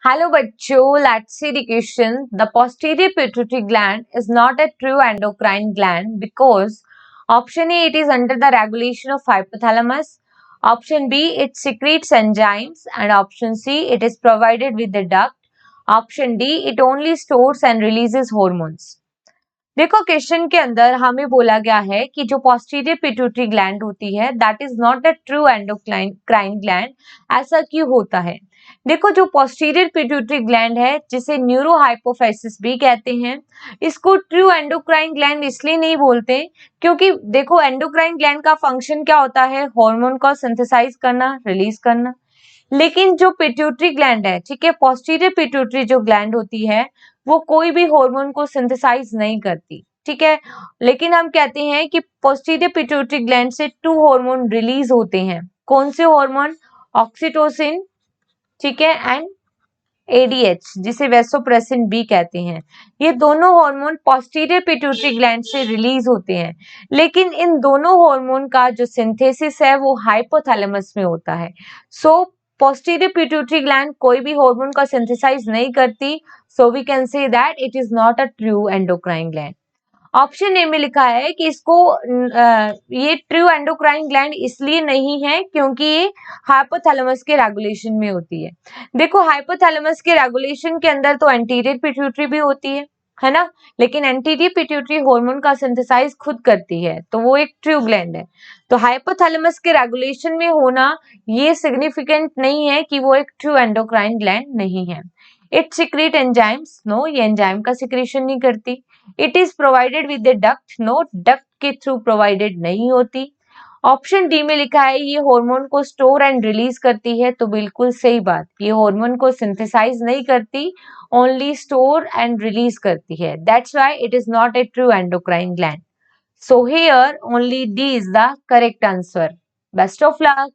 Hello बच्चों, let's see the question. The posterior pituitary gland is not a true endocrine gland because option A, it is under the regulation of hypothalamus. Option B, it secretes enzymes, and option C, it is provided with the duct. Option D, it only stores and releases hormones. देखो question के अंदर हमें बोला गया है कि जो posterior pituitary gland होती है that is not a true endocrine gland. ऐसा क्यों होता है? देखो जो पोस्टीरियर पिट्यूटरी ग्लैंड है जिसे न्यूरोहाइपोफाइसिस भी कहते हैं, इसको ट्रू एंडोक्राइन ग्लैंड इसलिए नहीं बोलते क्योंकि देखो एंडोक्राइन ग्लैंड का फंक्शन क्या होता है? हार्मोन को सिंथेसाइज करना, रिलीज करना। लेकिन जो पिट्यूटरी ग्लैंड है, ठीक है, पोस्टीरियर पिट्यूटरी जो ग्लैंड होती है वो कोई भी हार्मोन को सिंथेसाइज नहीं करती, ठीक है। लेकिन हम कहते हैं कि पोस्टीरियर पिट्यूटरी ग्लैंड से टू हार्मोन रिलीज होते हैं। कौन से हार्मोन? ऑक्सीटोसिन, ठीक है, एंड एडीएच जिसे वेसोप्रेसिन भी कहते हैं। ये दोनों हार्मोन पोस्टीरियर पिट्यूटरी ग्लैंड से रिलीज होते हैं, लेकिन इन दोनों हार्मोन का जो सिंथेसिस है वो हाइपोथैलेमस में होता है। सो पोस्टीरियर पिट्यूटरी ग्लैंड कोई भी हार्मोन का सिंथेसाइज नहीं करती, so we can say that it is not a true endocrine gland. Option A में लिखा है कि इसको ये ट्रू एंडोक्राइन ग्लैंड इसलिए नहीं है क्योंकि ये हाइपोथैलेमस के रेगुलेशन में होती है। देखो हाइपोथैलेमस के रेगुलेशन के अंदर तो एंटीरियर पिट्यूटरी भी होती है ना, लेकिन एंटीरियर पिट्यूटरी हार्मोन का सिंथेसाइज खुद करती है, तो वो एक ट्रू ग्लैंड है। तो हाइपोथैलेमस के रेगुलेशन में होना ये सिग्निफिकेंट नहीं है कि वो एक ट्रू एंडोक्राइन ग्लैंड नहीं है। इट सिक्रीट एंजाइम्स, नो, ये एंजाइम का सिक्रीशन नहीं करती। It is provided with the duct, no, duct के थ्रू प्रोवाइडेड नहीं होती। ऑप्शन डी में लिखा है ये हार्मोन को स्टोर एंड रिलीज करती है, तो बिल्कुल सही बात, ये हार्मोन को सिंथेसाइज नहीं करती, ओनली स्टोर एंड रिलीज करती है। That's why it is not a true endocrine gland. So here only D is the correct answer. Best of luck.